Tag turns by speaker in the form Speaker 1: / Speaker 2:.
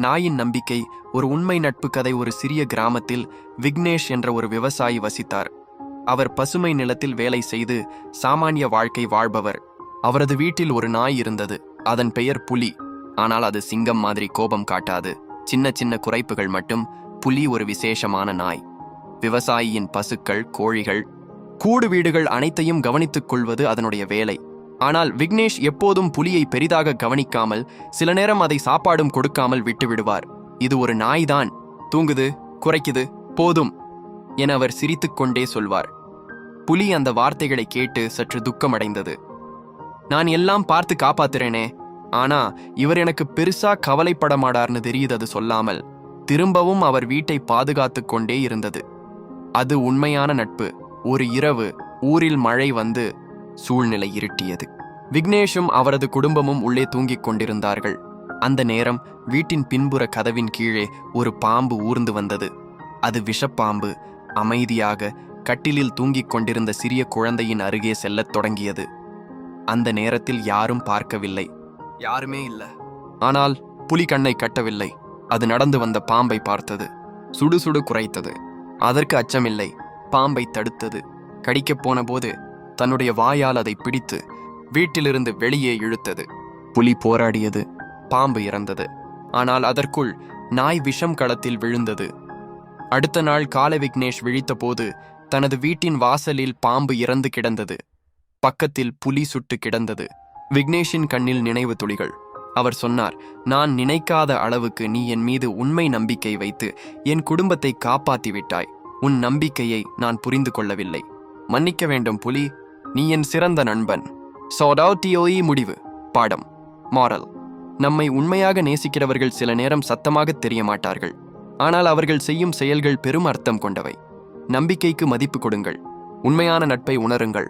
Speaker 1: நாயின் நம்பிக்கை. ஒரு உண்மை நட்பு கதை. ஒரு சிறிய கிராமத்தில் விக்னேஷ் என்ற ஒரு விவசாயி வசித்தார். அவர் பசுமை நிலத்தில் வேலை செய்து சாமானிய வாழ்க்கை வாழ்பவர். அவரது வீட்டில் ஒரு நாய் இருந்தது. அதன் பெயர் புலி. ஆனால் அது சிங்கம் மாதிரி கோபம் காட்டாது. சின்ன சின்ன குறைப்புகள் மட்டும். புலி ஒரு விசேஷமான நாய். விவசாயியின் பசுக்கள், கோழிகள், கூடு வீடுகள் அனைத்தையும் கவனித்துக் கொள்வது அதனுடைய வேலை. ஆனால் விக்னேஷ் எப்போதும் புலியை பெரிதாக கவனிக்காமல், சில நேரம் அதை சாப்பாடும் கொடுக்காமல் விட்டுவிடுவார். இது ஒரு நாய்தான், தூங்குது, குறைக்குது, போதும் என அவர் சிரித்துக்கொண்டே சொல்வார். புலி அந்த வார்த்தைகளை கேட்டு சற்று துக்கமடைந்தது. நான் எல்லாம் பார்த்து காப்பாத்துறேனே, ஆனா இவர் எனக்கு பெருசா கவலைப்பட மாட்டார்னு தெரியுது அது சொல்லாமல். திரும்பவும் அவர் வீட்டை பாதுகாத்து கொண்டே இருந்தது. அது உண்மையான நட்பு. ஒரு இரவு ஊரில் மழை வந்து சூழ்நிலை இருட்டியது. விக்னேஷும் அவரது குடும்பமும் உள்ளே தூங்கிக் கொண்டிருந்தார்கள். அந்த நேரம் வீட்டின் பின்புற கதவின் கீழே ஒரு பாம்பு ஊர்ந்து வந்தது. அது விஷப்பாம்பு. அமைதியாக கட்டிலில் தூங்கிக் கொண்டிருந்த சிறிய குழந்தையின் அருகே செல்லத் தொடங்கியது. அந்த நேரத்தில் யாரும் பார்க்கவில்லை, யாருமே இல்ல. ஆனால் புலி கண்ணை கட்டவில்லை. அது நடந்து வந்த பாம்பை பார்த்தது. சுடுசுடு குறைத்தது. அதற்கு அச்சமில்லை. பாம்பை தடுத்தது. கடிக்கப் போன போது தன்னுடைய வாயால் அதை பிடித்து வீட்டிலிருந்து வெளியே இழுத்தது. புலி போராடியது. பாம்பு இறந்தது. ஆனால் அதற்குள் நாய் விஷம் களத்தில் விழுந்தது. அடுத்த நாள் காலை விக்னேஷ் விழித்தபோது தனது வீட்டின் வாசலில் பாம்பு இறந்து கிடந்தது. பக்கத்தில் புலி சுட்டு கிடந்தது. விக்னேஷின் கண்ணில் நினைவு துளிகள். அவர் சொன்னார், நான் நினைக்காத அளவுக்கு நீ என் மீது உண்மை நம்பிக்கை வைத்து என் குடும்பத்தை காப்பாற்றி விட்டாய். உன் நம்பிக்கையை நான் புரிந்து கொள்ளவில்லை. மன்னிக்க வேண்டும் புலி, நீ என் சிறந்த நண்பன். சோடாட்டியோயி. முடிவு. பாடம். மாரல். நம்மை உண்மையாக நேசிக்கிறவர்கள் சில நேரம் சத்தமாக தெரிய மாட்டார்கள். ஆனால் அவர்கள் செய்யும் செயல்கள் பெரும் அர்த்தம் கொண்டவை. நம்பிக்கைக்கு மதிப்பு கொடுங்கள். உண்மையான நட்பை உணருங்கள்.